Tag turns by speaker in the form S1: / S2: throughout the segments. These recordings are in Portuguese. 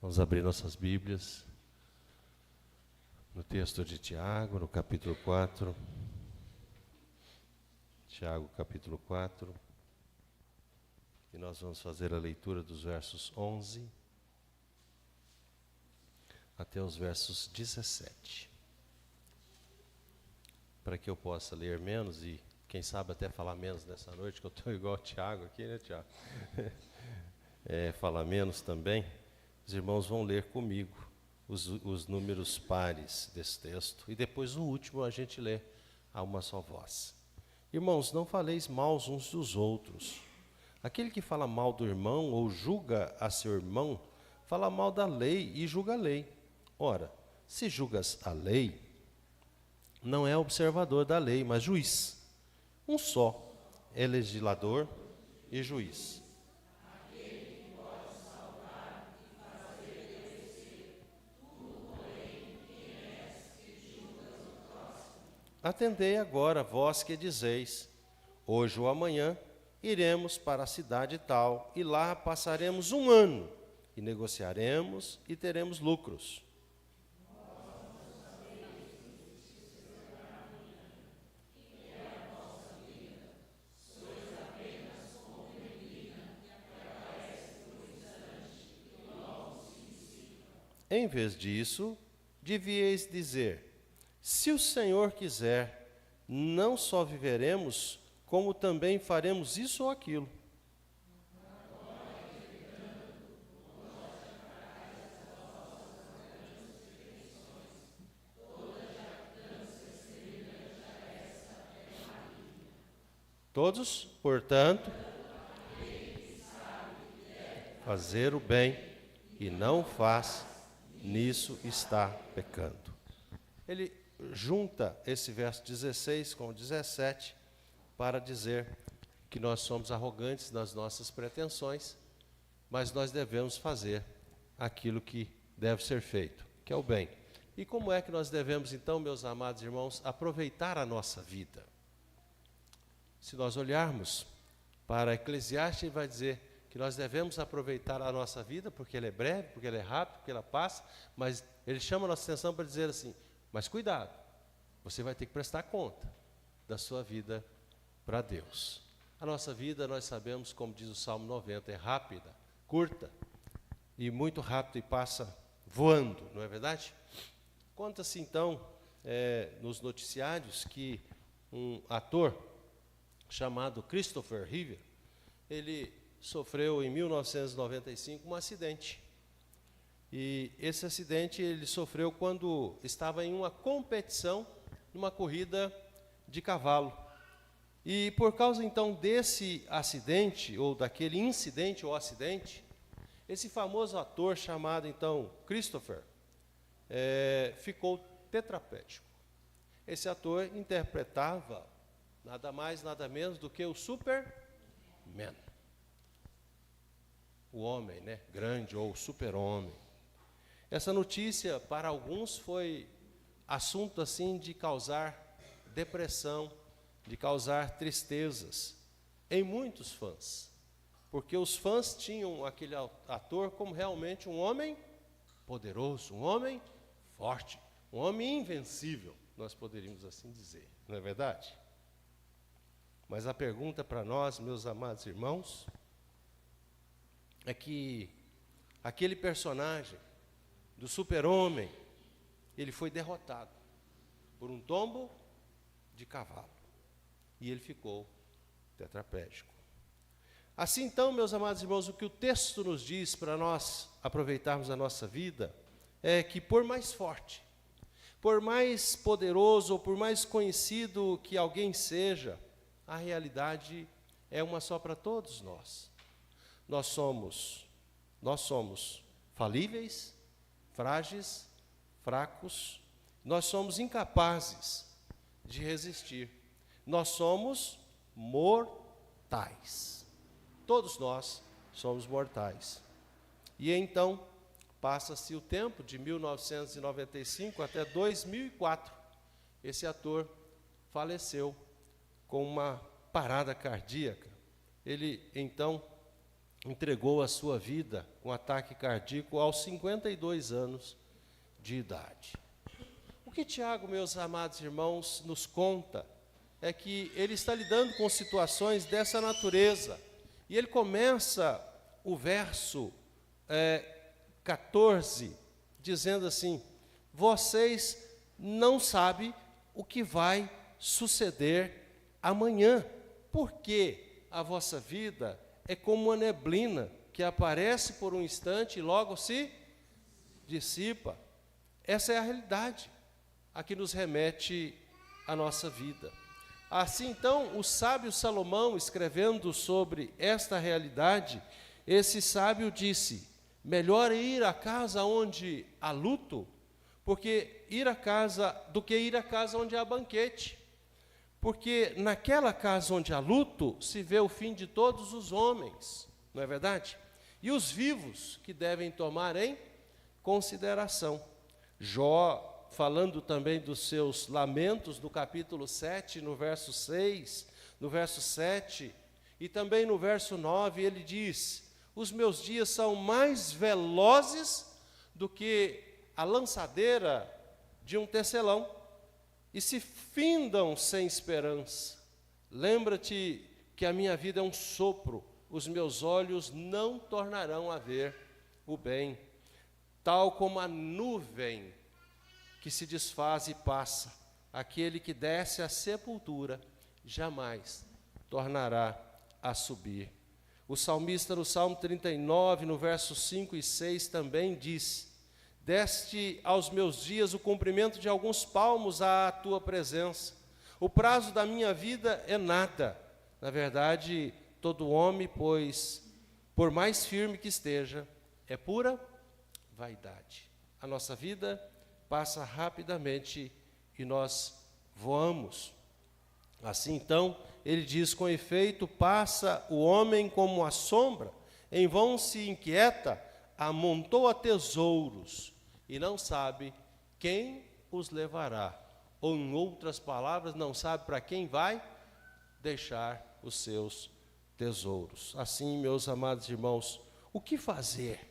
S1: Vamos abrir nossas Bíblias no texto de Tiago, no capítulo 4. Tiago, capítulo 4. E nós vamos fazer a leitura dos versos 11 até os versos 17. Para que eu possa ler menos e, quem sabe, até falar menos nessa noite, que eu estou igual o Tiago aqui, né, Tiago? Falar menos também. Os irmãos vão ler comigo os números pares desse texto. E depois o último a gente lê a uma só voz. Irmãos, não faleis mal uns dos outros. Aquele que fala mal do irmão ou julga a seu irmão, fala mal da lei e julga a lei. Ora, se julgas a lei, não é observador da lei, mas juiz. Um só é legislador e juiz. Atendei agora, vós que dizeis, hoje ou amanhã iremos para a cidade tal, e lá passaremos um ano, e negociaremos e teremos lucros. Em vez disso, devíeis dizer, se o Senhor quiser, não só viveremos, como também faremos isso ou aquilo. Todos, portanto, fazer o bem e não faz, nisso está pecando. Ele junta esse verso 16 com o 17 para dizer que nós somos arrogantes nas nossas pretensões, mas nós devemos fazer aquilo que deve ser feito, que é o bem. E como é que nós devemos, então, meus amados irmãos, aproveitar a nossa vida? Se nós olharmos para Eclesiastes, ele vai dizer que nós devemos aproveitar a nossa vida, porque ela é breve, porque ela é rápida, porque ela passa, mas ele chama a nossa atenção para dizer assim, mas cuidado, você vai ter que prestar conta da sua vida para Deus. A nossa vida, nós sabemos, como diz o Salmo 90, é rápida, curta, e muito rápida e passa voando, não é verdade? Conta-se então, nos noticiários, que um ator chamado Christopher Reeve, ele sofreu em 1995 um acidente. E esse acidente ele sofreu quando estava em uma competição, numa corrida de cavalo. E por causa então desse acidente, ou daquele incidente ou acidente, esse famoso ator chamado então Christopher, ficou tetraplégico. Esse ator interpretava nada mais, nada menos do que o Superman. O homem, né, grande, ou super-homem. Essa notícia, para alguns, foi assunto assim de causar depressão, de causar tristezas em muitos fãs. Porque os fãs tinham aquele ator como realmente um homem poderoso, um homem forte, um homem invencível, nós poderíamos assim dizer, não é verdade? Mas a pergunta para nós, meus amados irmãos, é que aquele personagem do super-homem, ele foi derrotado por um tombo de cavalo. E ele ficou tetraplégico. Assim então, meus amados irmãos, o que o texto nos diz para nós aproveitarmos a nossa vida é que por mais forte, por mais poderoso ou por mais conhecido que alguém seja, a realidade é uma só para todos nós. Nós somos falíveis, frágeis, fracos, nós somos incapazes de resistir. Nós somos mortais. Todos nós somos mortais. E então, passa-se o tempo de 1995 até 2004. Esse ator faleceu com uma parada cardíaca. Ele, então, entregou a sua vida com ataque cardíaco aos 52 anos de idade. O que Tiago, meus amados irmãos, nos conta é que ele está lidando com situações dessa natureza. E ele começa o verso 14, dizendo assim: vocês não sabem o que vai suceder amanhã, porque a vossa vida é como uma neblina que aparece por um instante e logo se dissipa. Essa é a realidade a que nos remete a nossa vida. Assim, então, o sábio Salomão, escrevendo sobre esta realidade, esse sábio disse: melhor é ir à casa onde há luto, do que ir à casa onde há banquete. Porque naquela casa onde há luto, se vê o fim de todos os homens, não é verdade? E os vivos que devem tomar em consideração. Jó, falando também dos seus lamentos, no capítulo 7, no verso 6, no verso 7, e também no verso 9, ele diz: os meus dias são mais velozes do que a lançadeira de um tecelão, e se findam sem esperança. Lembra-te que a minha vida é um sopro, os meus olhos não tornarão a ver o bem, tal como a nuvem que se desfaz e passa, aquele que desce à sepultura jamais tornará a subir. O salmista no Salmo 39, no verso 5 e 6 também diz: deste aos meus dias o comprimento de alguns palmos à tua presença. O prazo da minha vida é nada. Na verdade, todo homem, pois, por mais firme que esteja, é pura vaidade. A nossa vida passa rapidamente e nós voamos. Assim, então, ele diz: com efeito, passa o homem como a sombra, em vão se inquieta, amontoa tesouros, e não sabe quem os levará. Ou, em outras palavras, não sabe para quem vai deixar os seus tesouros. Assim, meus amados irmãos, o que fazer?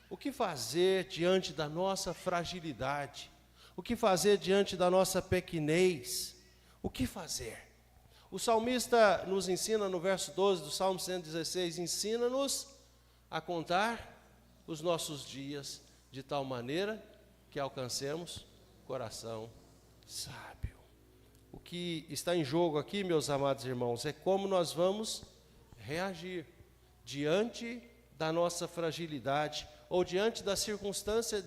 S1: O que fazer diante da nossa fragilidade? O que fazer diante da nossa pequenez? O que fazer? O salmista nos ensina no verso 12 do Salmo 116, ensina-nos a contar os nossos dias de tal maneira que alcancemos coração sábio. O que está em jogo aqui, meus amados irmãos, é como nós vamos reagir diante da nossa fragilidade, ou diante das circunstâncias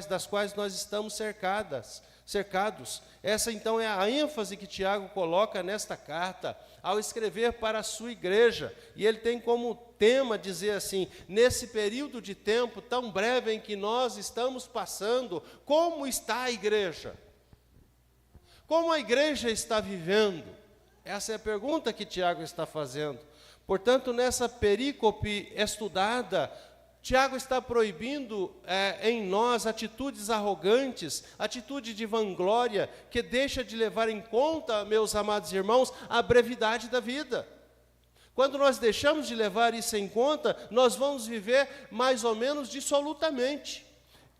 S1: das quais nós estamos cercados. Essa então é a ênfase que Tiago coloca nesta carta, ao escrever para a sua igreja, e ele tem como tema dizer assim: nesse período de tempo tão breve em que nós estamos passando, como está a igreja? Como a igreja está vivendo? Essa é a pergunta que Tiago está fazendo. Portanto, nessa perícope estudada, Tiago está proibindo em nós atitudes arrogantes, atitude de vanglória, que deixa de levar em conta, meus amados irmãos, a brevidade da vida. Quando nós deixamos de levar isso em conta, nós vamos viver mais ou menos dissolutamente.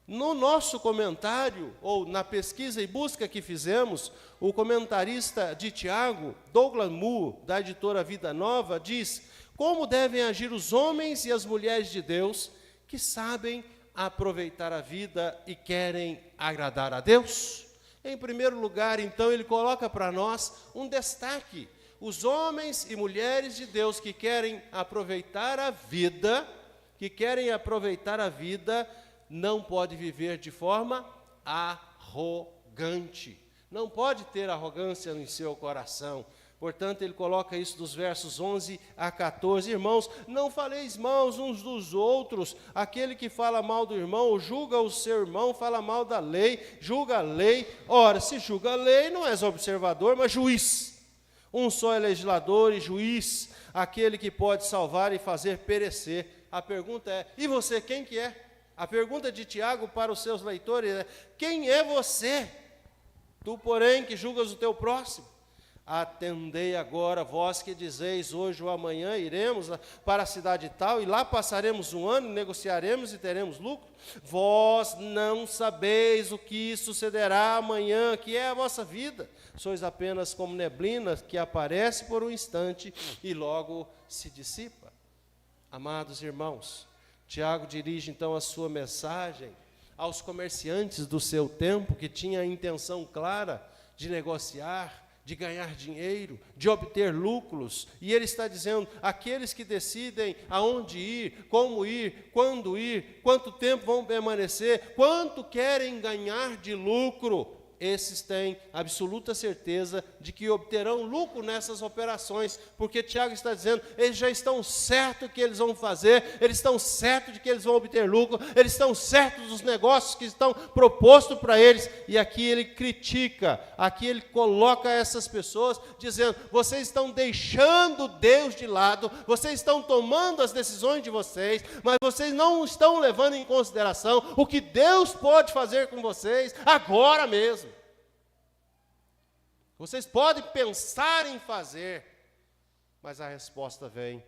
S1: No nosso comentário, ou na pesquisa e busca que fizemos, o comentarista de Tiago, Douglas Moo, da editora Vida Nova, diz: como devem agir os homens e as mulheres de Deus que sabem aproveitar a vida e querem agradar a Deus? Em primeiro lugar, então, ele coloca para nós um destaque: os homens e mulheres de Deus que querem aproveitar a vida, não pode viver de forma arrogante, não pode ter arrogância em seu coração. Portanto, ele coloca isso dos versos 11 a 14. Irmãos, não faleis mal uns dos outros. Aquele que fala mal do irmão, ou julga o seu irmão, fala mal da lei, julga a lei. Ora, se julga a lei, não és observador, mas juiz. Um só é legislador e juiz, aquele que pode salvar e fazer perecer. A pergunta é: e você, quem que é? A pergunta de Tiago para os seus leitores é: quem é você? Tu, porém, que julgas o teu próximo. atendei agora, vós que dizeis, hoje ou amanhã iremos para a cidade tal, e lá passaremos um ano, negociaremos e teremos lucro. Vós não sabeis o que sucederá amanhã, que é a vossa vida. Sois apenas como neblina que aparece por um instante e logo se dissipa. Amados irmãos, Tiago dirige então a sua mensagem aos comerciantes do seu tempo, que tinha a intenção clara de negociar, de ganhar dinheiro, de obter lucros, e ele está dizendo, aqueles que decidem aonde ir, como ir, quando ir, quanto tempo vão permanecer, quanto querem ganhar de lucro, esses têm absoluta certeza de que obterão lucro nessas operações, porque Tiago está dizendo, eles já estão certos que eles vão fazer, eles estão certos de que eles vão obter lucro, eles estão certos dos negócios que estão propostos para eles, e aqui ele critica, aqui ele coloca essas pessoas, dizendo, vocês estão deixando Deus de lado, vocês estão tomando as decisões de vocês, mas vocês não estão levando em consideração o que Deus pode fazer com vocês, agora mesmo. Vocês podem pensar em fazer, mas a resposta vem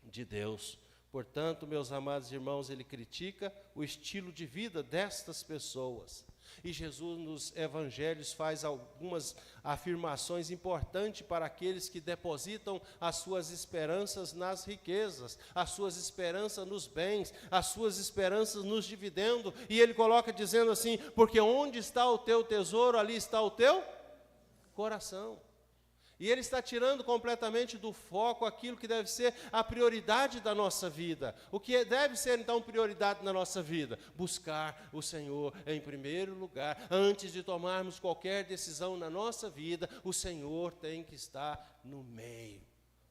S1: de Deus. Portanto, meus amados irmãos, ele critica o estilo de vida destas pessoas. E Jesus nos evangelhos faz algumas afirmações importantes para aqueles que depositam as suas esperanças nas riquezas, as suas esperanças nos bens, as suas esperanças nos dividendos. E ele coloca dizendo assim, porque onde está o teu tesouro, ali está o teu coração. E ele está tirando completamente do foco aquilo que deve ser a prioridade da nossa vida. O que deve ser, então, prioridade na nossa vida? Buscar o Senhor em primeiro lugar. Antes de tomarmos qualquer decisão na nossa vida, o Senhor tem que estar no meio.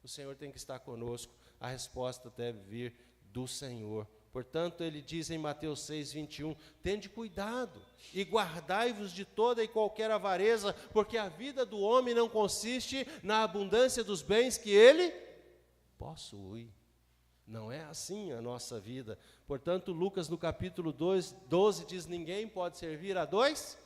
S1: O Senhor tem que estar conosco. A resposta deve vir do Senhor. Portanto, ele diz em Mateus 6, 21, tende cuidado e guardai-vos de toda e qualquer avareza, porque a vida do homem não consiste na abundância dos bens que ele possui. Não é assim a nossa vida. Portanto, Lucas no capítulo 12 diz, ninguém pode servir a dois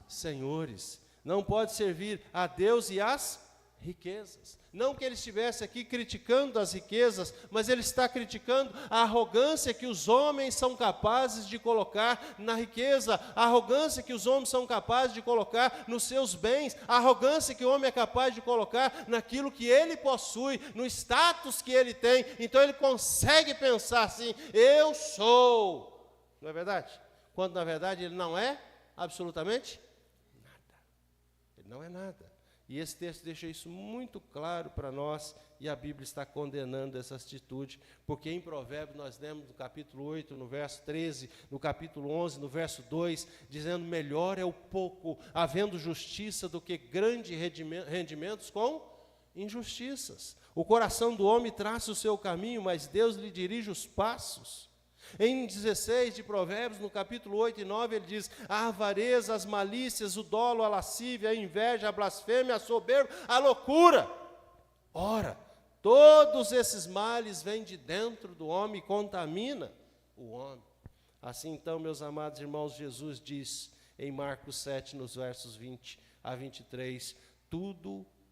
S1: senhores. Não pode servir a Deus e às riquezas. Não que ele estivesse aqui criticando as riquezas, mas ele está criticando a arrogância que os homens são capazes de colocar na riqueza, a arrogância que os homens são capazes de colocar nos seus bens, a arrogância que o homem é capaz de colocar naquilo que ele possui, no status que ele tem. Então ele consegue pensar assim, eu sou, não é verdade? Quando na verdade ele não é absolutamente nada. Ele não é nada. E esse texto deixa isso muito claro para nós, e a Bíblia está condenando essa atitude, porque em Provérbios nós lemos no capítulo 8, no verso 13, no capítulo 11, no verso 2, dizendo, melhor é o pouco, havendo justiça, do que grandes rendimentos com injustiças. O coração do homem traça o seu caminho, mas Deus lhe dirige os passos. Em 16 de Provérbios, no capítulo 8 e 9, ele diz, a avareza, as malícias, o dolo, a lascívia, a inveja, a blasfêmia, a soberba, a loucura. Ora, todos esses males vêm de dentro do homem e contamina o homem. Assim então, meus amados irmãos, Jesus diz em Marcos 7, nos versos 20 a 23,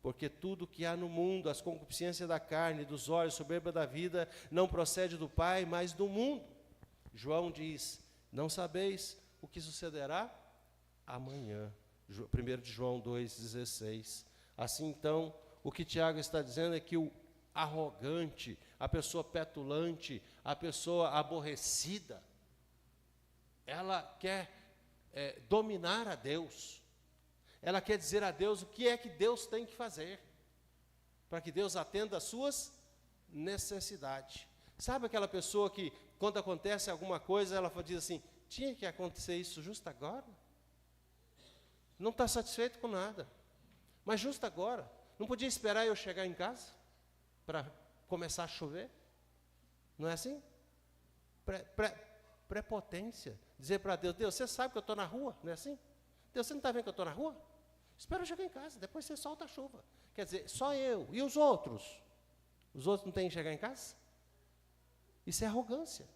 S1: porque tudo que há no mundo, as concupiscências da carne, dos olhos, soberba da vida, não procede do Pai, mas do mundo. João diz, não sabeis o que sucederá amanhã. 1 de João 2,16. Assim então, o que Tiago está dizendo é que o arrogante, a pessoa petulante, a pessoa aborrecida, ela quer dominar a Deus. Ela quer dizer a Deus o que é que Deus tem que fazer, para que Deus atenda às suas necessidades. Sabe aquela pessoa que, quando acontece alguma coisa, ela diz assim, tinha que acontecer isso justo agora? Não está satisfeito com nada, mas justo agora, não podia esperar eu chegar em casa, para começar a chover? Não é assim? Prepotência, dizer para Deus, Deus, você sabe que eu estou na rua, não é assim? Deus, você não está vendo que eu estou na rua? Espera eu chegar em casa, depois você solta a chuva. Quer dizer, só eu, e os outros? Os outros não têm que chegar em casa? Isso é arrogância,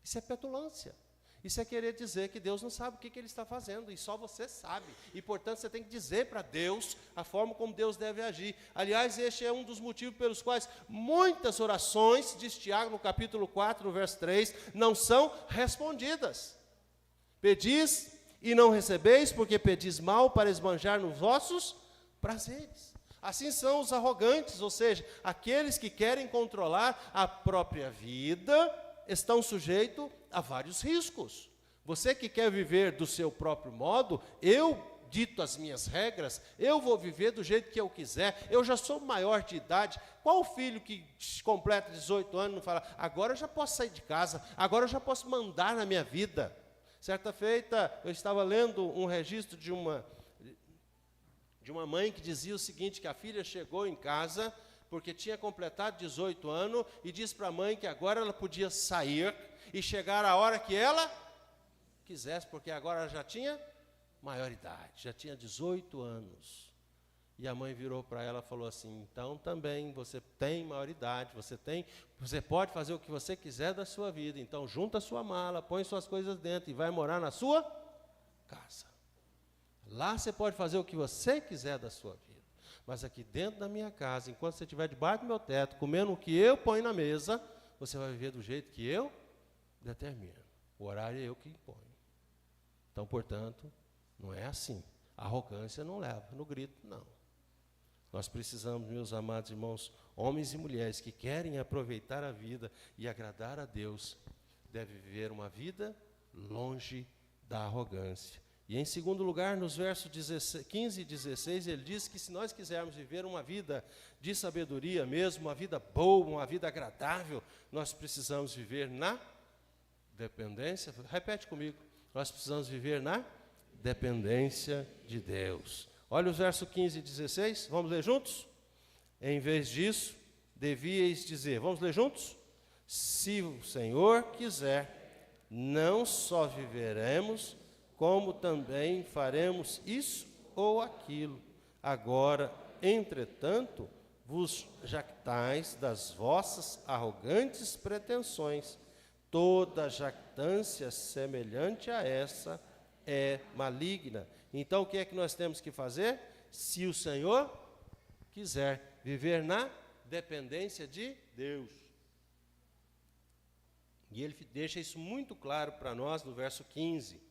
S1: isso é petulância. Isso é querer dizer que Deus não sabe o que Ele está fazendo, e só você sabe. E, portanto, você tem que dizer para Deus a forma como Deus deve agir. Aliás, este é um dos motivos pelos quais muitas orações, diz Tiago no capítulo 4, no verso 3, não são respondidas. Pedis e não recebeis, porque pedis mal para esbanjar nos vossos prazeres. Assim são os arrogantes, ou seja, aqueles que querem controlar a própria vida, estão sujeitos a vários riscos. Você que quer viver do seu próprio modo, eu dito as minhas regras, eu vou viver do jeito que eu quiser, eu já sou maior de idade. Qual filho que completa 18 anos não fala, agora eu já posso sair de casa, agora eu já posso mandar na minha vida? Certa feita, eu estava lendo um registro de uma mãe que dizia o seguinte, que a filha chegou em casa porque tinha completado 18 anos, e disse para a mãe que agora ela podia sair e chegar a hora que ela quisesse, porque agora ela já tinha maioridade, já tinha 18 anos. E a mãe virou para ela e falou assim, então também você tem maioridade, você pode fazer o que você quiser da sua vida, então junta a sua mala, põe suas coisas dentro e vai morar na sua casa. Lá você pode fazer o que você quiser da sua vida. Mas aqui dentro da minha casa, enquanto você estiver debaixo do meu teto, comendo o que eu ponho na mesa, você vai viver do jeito que eu determino. O horário é eu que imponho. Então, portanto, não é assim. A arrogância não leva no grito, não. Nós precisamos, meus amados irmãos, homens e mulheres que querem aproveitar a vida e agradar a Deus, devem viver uma vida longe da arrogância. E em segundo lugar, nos versos 15 e 16, ele diz que se nós quisermos viver uma vida de sabedoria mesmo, uma vida boa, uma vida agradável, nós precisamos viver na dependência. Repete comigo. Nós precisamos viver na dependência de Deus. Olha os versos 15 e 16, vamos ler juntos? Em vez disso, devíeis dizer, vamos ler juntos? Se o Senhor quiser, não só viveremos, como também faremos isso ou aquilo. Agora, entretanto, vos jactais das vossas arrogantes pretensões. Toda jactância semelhante a essa é maligna. Então, o que é que nós temos que fazer? Se o Senhor quiser, viver na dependência de Deus. E ele deixa isso muito claro para nós no verso 15.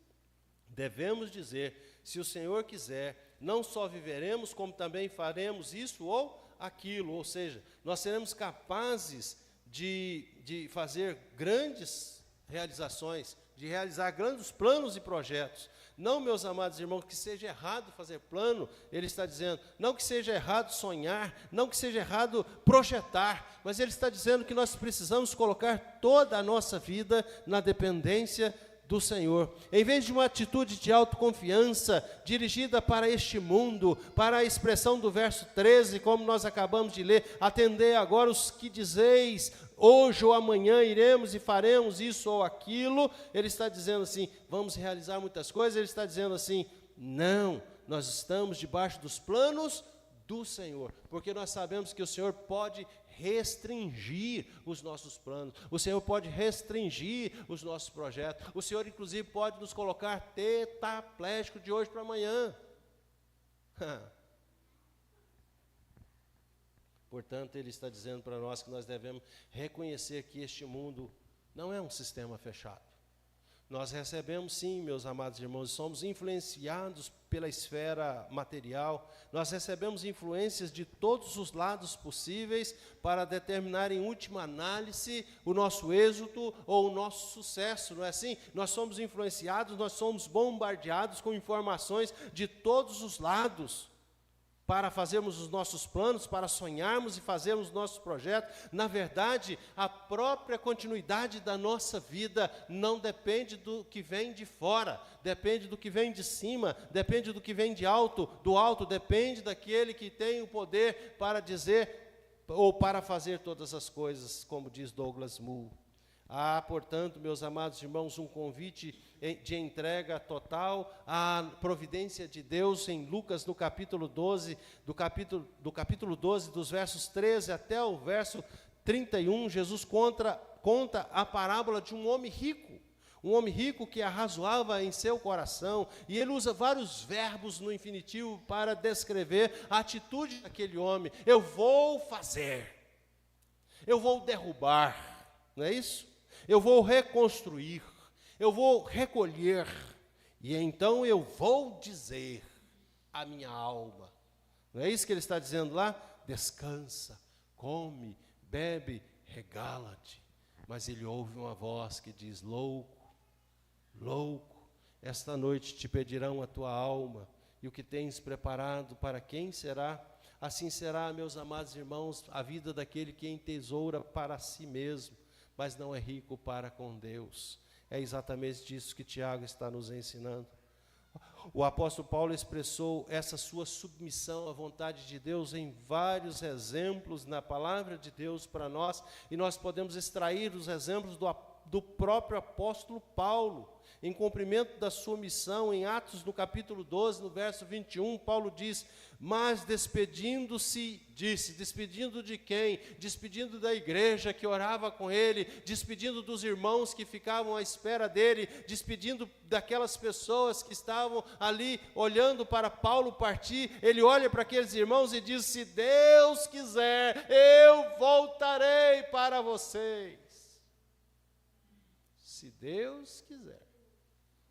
S1: Devemos dizer, se o Senhor quiser, não só viveremos, como também faremos isso ou aquilo. Ou seja, nós seremos capazes de fazer grandes realizações, de realizar grandes planos e projetos. Não, meus amados irmãos, que seja errado fazer plano, ele está dizendo, não que seja errado sonhar, não que seja errado projetar, mas ele está dizendo que nós precisamos colocar toda a nossa vida na dependência do Senhor. Em vez de uma atitude de autoconfiança dirigida para este mundo, para a expressão do verso 13, como nós acabamos de ler, atendei agora os que dizeis, hoje ou amanhã iremos e faremos isso ou aquilo, ele está dizendo assim, vamos realizar muitas coisas, ele está dizendo assim, não, nós estamos debaixo dos planos do Senhor, porque nós sabemos que o Senhor pode restringir os nossos planos, o Senhor pode restringir os nossos projetos, o Senhor inclusive pode nos colocar tetraplégico de hoje para amanhã. Portanto, ele está dizendo para nós que nós devemos reconhecer que este mundo não é um sistema fechado. Nós recebemos sim, meus amados irmãos, somos influenciados pela esfera material, nós recebemos influências de todos os lados possíveis para determinar em última análise o nosso êxito ou o nosso sucesso, não é assim? Nós somos influenciados, nós somos bombardeados com informações de todos os lados, para fazermos os nossos planos, para sonharmos e fazermos os nossos projetos. Na verdade, a própria continuidade da nossa vida não depende do que vem de fora, depende do que vem de cima, depende do que vem do alto, depende daquele que tem o poder para dizer ou para fazer todas as coisas, como diz Douglas Moo. Há, portanto, meus amados irmãos, um convite de entrega total à providência de Deus em Lucas, no capítulo 12, do capítulo 12, dos versos 13 até o verso 31, Jesus conta a parábola de um homem rico. Um homem rico que arrazoava em seu coração, e ele usa vários verbos no infinitivo para descrever a atitude daquele homem. Eu vou fazer, eu vou derrubar, não é isso? Eu vou reconstruir, eu vou recolher, e então eu vou dizer à minha alma. Não é isso que ele está dizendo lá? Descansa, come, bebe, regala-te. Mas ele ouve uma voz que diz: louco, louco, esta noite te pedirão a tua alma, e o que tens preparado para quem será? Assim será, meus amados irmãos, a vida daquele que entesoura para si mesmo, mas não é rico para com Deus. É exatamente disso que Tiago está nos ensinando. O apóstolo Paulo expressou essa sua submissão à vontade de Deus em vários exemplos na palavra de Deus para nós, e nós podemos extrair os exemplos do próprio apóstolo Paulo, em cumprimento da sua missão. Em Atos, no capítulo 12, no verso 21, Paulo diz: mas despedindo-se, despedindo de quem? Despedindo da igreja que orava com ele, despedindo dos irmãos que ficavam à espera dele, despedindo daquelas pessoas que estavam ali olhando para Paulo partir. Ele olha para aqueles irmãos e diz: se Deus quiser, eu voltarei para vocês. Se Deus quiser.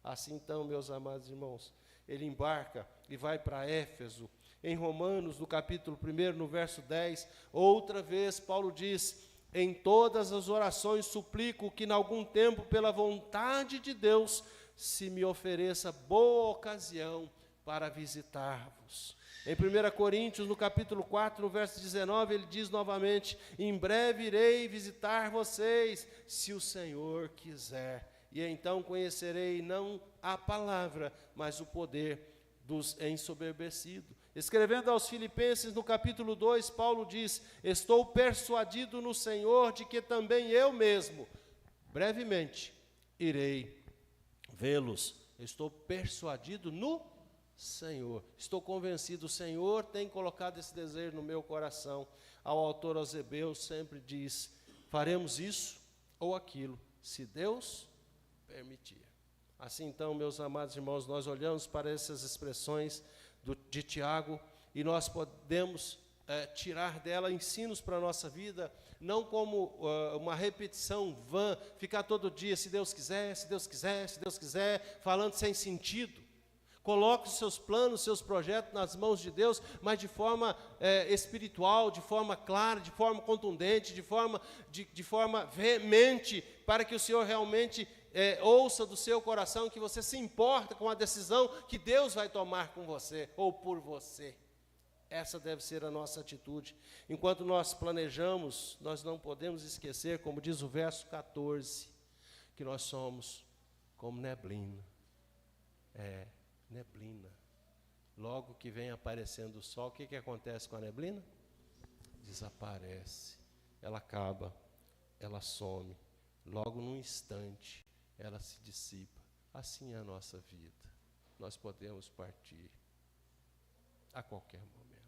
S1: Assim então, meus amados irmãos, ele embarca e vai para Éfeso. Em Romanos, no capítulo 1, no verso 10, outra vez Paulo diz: em todas as orações suplico que, em algum tempo, pela vontade de Deus, se me ofereça boa ocasião para visitar-vos. Em 1 Coríntios, no capítulo 4, no verso 19, ele diz novamente: em breve irei visitar vocês, se o Senhor quiser. E então conhecerei não a palavra, mas o poder dos ensoberbecidos. Escrevendo aos Filipenses, no capítulo 2, Paulo diz: estou persuadido no Senhor de que também eu mesmo, brevemente, irei vê-los. Estou persuadido no Senhor. Estou convencido, o Senhor tem colocado esse desejo no meu coração. Ao autor aos Hebreus sempre diz: faremos isso ou aquilo, se Deus permitir. Assim então, meus amados irmãos, nós olhamos para essas expressões de Tiago, e nós podemos tirar dela ensinos para a nossa vida, não como uma repetição vã, ficar todo dia, se Deus quiser, se Deus quiser, se Deus quiser, falando sem sentido. Coloque os seus planos, seus projetos nas mãos de Deus, mas de forma espiritual, de forma clara, de forma contundente, de forma veemente, para que o Senhor realmente ouça do seu coração que você se importa com a decisão que Deus vai tomar com você ou por você. Essa deve ser a nossa atitude. Enquanto nós planejamos, nós não podemos esquecer, como diz o verso 14, que nós somos como neblina. Neblina. Logo que vem aparecendo o sol, o que acontece com a neblina? Desaparece. Ela acaba, ela some. Logo num instante, ela se dissipa. Assim é a nossa vida. Nós podemos partir a qualquer momento,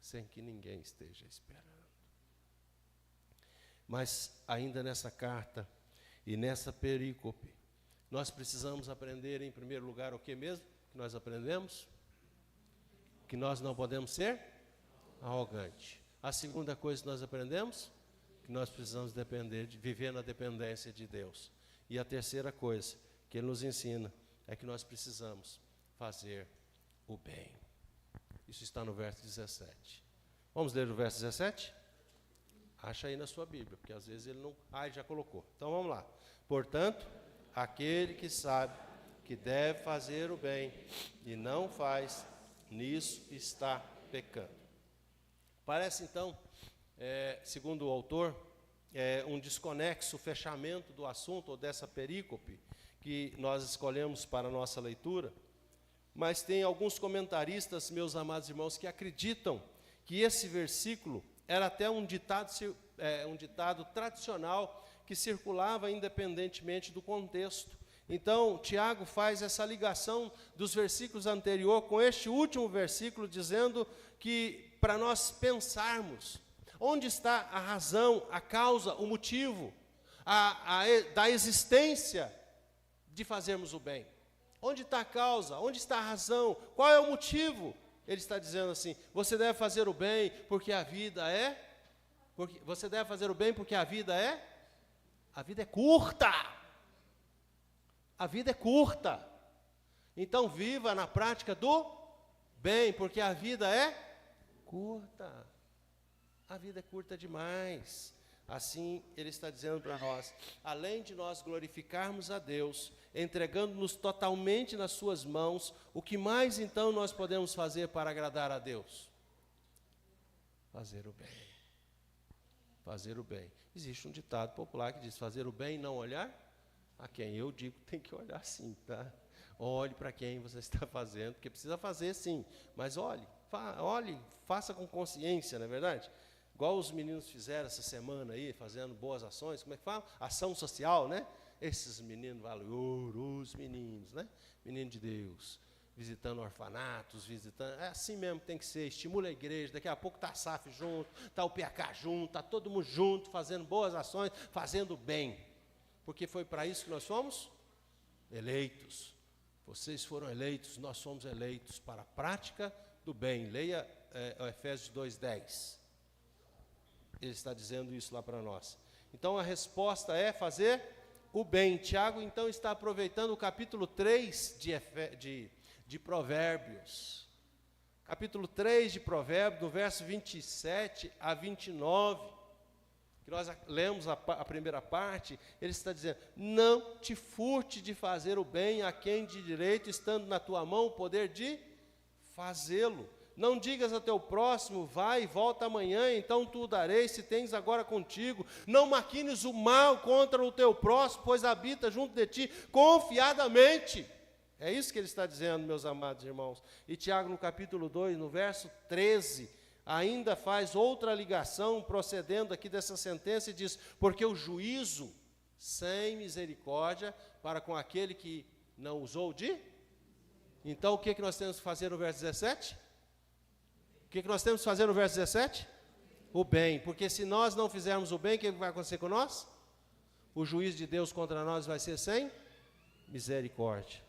S1: sem que ninguém esteja esperando. Mas ainda nessa carta e nessa perícope, nós precisamos aprender, em primeiro lugar, o que mesmo que nós aprendemos? Que nós não podemos ser arrogantes. A segunda coisa que nós aprendemos, que nós precisamos viver na dependência de Deus. E a terceira coisa que ele nos ensina é que nós precisamos fazer o bem. Isso está no verso 17. Vamos ler o verso 17? Acha aí na sua Bíblia, porque às vezes ele não... ele já colocou. Então vamos lá. Portanto, aquele que sabe que deve fazer o bem e não faz, nisso está pecando. Parece então, segundo o autor, um desconexo fechamento do assunto ou dessa perícope que nós escolhemos para a nossa leitura, mas tem alguns comentaristas, meus amados irmãos, que acreditam que esse versículo era até um ditado tradicional que circulava independentemente do contexto. Então, Tiago faz essa ligação dos versículos anteriores com este último versículo, dizendo que para nós pensarmos onde está a razão, a causa, o motivo, da existência de fazermos o bem. Onde está a causa? Onde está a razão? Qual é o motivo? Ele está dizendo assim: você deve fazer o bem porque a vida é... você deve fazer o bem porque a vida é curta. A vida é curta. Então viva na prática do bem, porque a vida é curta. A vida é curta demais. Assim, ele está dizendo para nós, além de nós glorificarmos a Deus, entregando-nos totalmente nas suas mãos, o que mais então nós podemos fazer para agradar a Deus? Fazer o bem. Fazer o bem. Existe um ditado popular que diz: fazer o bem e não olhar a quem? Eu digo que tem que olhar sim, tá? Olhe para quem você está fazendo, porque precisa fazer sim, mas olhe, faça com consciência, não é verdade? Igual os meninos fizeram essa semana aí, fazendo boas ações, como é que fala? Ação social, né? Esses meninos valorosos, meninos, né? Menino de Deus, visitando orfanatos, é assim mesmo que tem que ser, estimula a igreja, daqui a pouco está a SAF junto, está o PH junto, está todo mundo junto, fazendo boas ações, fazendo bem, porque foi para isso que nós fomos eleitos. Vocês foram eleitos, nós somos eleitos para a prática do bem. Leia Efésios 2:10. Ele está dizendo isso lá para nós. Então a resposta é fazer o bem. Tiago então está aproveitando o capítulo 3 de Provérbios. Capítulo 3 de Provérbios, do verso 27 a 29, que nós lemos a primeira parte, ele está dizendo: não te furte de fazer o bem a quem de direito, estando na tua mão o poder de fazê-lo. Não digas ao teu próximo: vai e volta amanhã, então tu o darei, se tens agora contigo. Não maquines o mal contra o teu próximo, pois habita junto de ti confiadamente. É isso que ele está dizendo, meus amados irmãos. E Tiago, no capítulo 2, no verso 13, ainda faz outra ligação, procedendo aqui dessa sentença, e diz: porque o juízo sem misericórdia para com aquele que não usou de... Então o que nós temos que fazer no verso 17? O que nós temos que fazer no verso 17? O bem, porque se nós não fizermos o bem, o que vai acontecer com nós? O juízo de Deus contra nós vai ser sem misericórdia.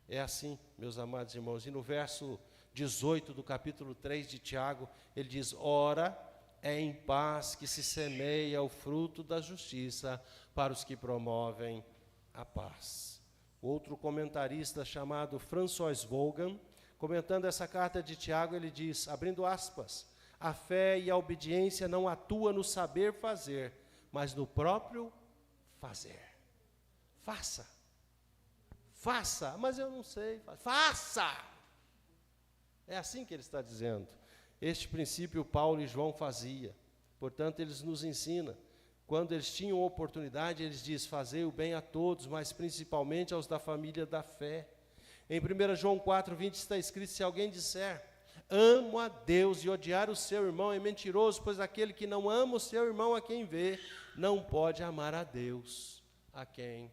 S1: É assim, meus amados irmãos. E no verso 18 do capítulo 3 de Tiago, ele diz: ora, é em paz que se semeia o fruto da justiça para os que promovem a paz. Outro comentarista chamado François Vaughan, comentando essa carta de Tiago, ele diz, abrindo aspas: a fé e a obediência não atuam no saber fazer, mas no próprio fazer. Faça. Faça, mas eu não sei. Faça! É assim que ele está dizendo. Este princípio Paulo e João faziam. Portanto, eles nos ensinam. Quando eles tinham oportunidade, eles dizem: fazei o bem a todos, mas principalmente aos da família da fé. Em 1 João 4:20 está escrito: se alguém disser, amo a Deus, e odiar o seu irmão, é mentiroso, pois aquele que não ama o seu irmão a quem vê, não pode amar a Deus a quem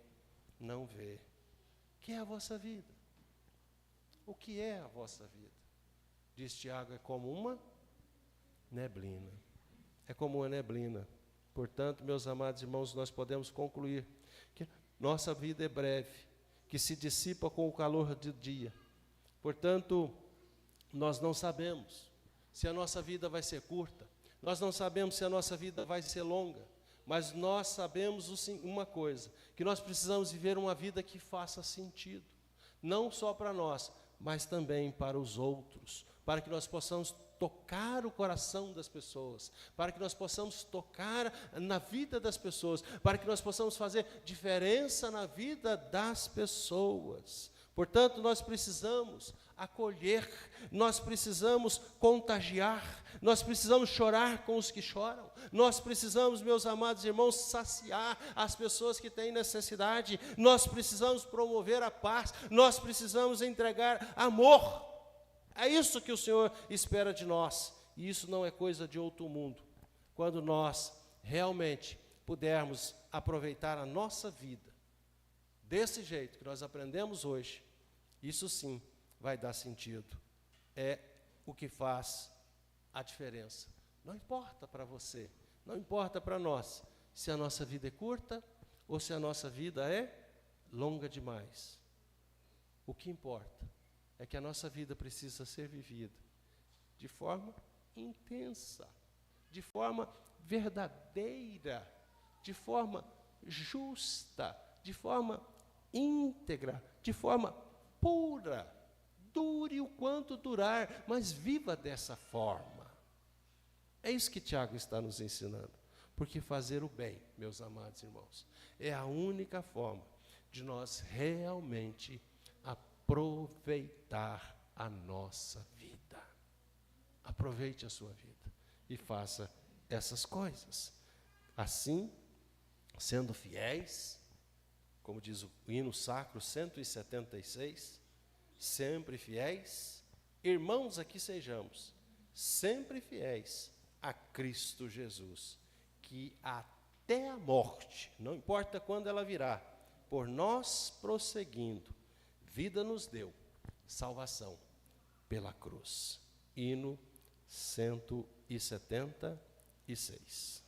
S1: não vê. O que é a vossa vida? O que é a vossa vida? Diz Tiago: é como uma neblina. É como uma neblina. Portanto, meus amados irmãos, nós podemos concluir que nossa vida é breve, que se dissipa com o calor do dia. Portanto, nós não sabemos se a nossa vida vai ser curta, nós não sabemos se a nossa vida vai ser longa, mas nós sabemos uma coisa, que nós precisamos viver uma vida que faça sentido, não só para nós, mas também para os outros, para que nós possamos tocar o coração das pessoas, para que nós possamos tocar na vida das pessoas, para que nós possamos fazer diferença na vida das pessoas. Portanto, nós precisamos acolher, nós precisamos contagiar, nós precisamos chorar com os que choram, nós precisamos, meus amados irmãos, saciar as pessoas que têm necessidade, nós precisamos promover a paz, nós precisamos entregar amor. É isso que o Senhor espera de nós, e isso não é coisa de outro mundo. Quando nós realmente pudermos aproveitar a nossa vida desse jeito que nós aprendemos hoje, isso sim vai dar sentido. É o que faz a diferença. Não importa para você, não importa para nós, se a nossa vida é curta ou se a nossa vida é longa demais. O que importa é que a nossa vida precisa ser vivida de forma intensa, de forma verdadeira, de forma justa, de forma íntegra, de forma pura. Dure o quanto durar, mas viva dessa forma. É isso que Tiago está nos ensinando. Porque fazer o bem, meus amados irmãos, é a única forma de nós realmente aproveitar a nossa vida. Aproveite a sua vida e faça essas coisas. Assim, sendo fiéis, como diz o hino sacro 176, sempre fiéis, irmãos, aqui sejamos, sempre fiéis a Cristo Jesus, que até a morte, não importa quando ela virá, por nós prosseguindo, vida nos deu, salvação pela cruz. Hino 176.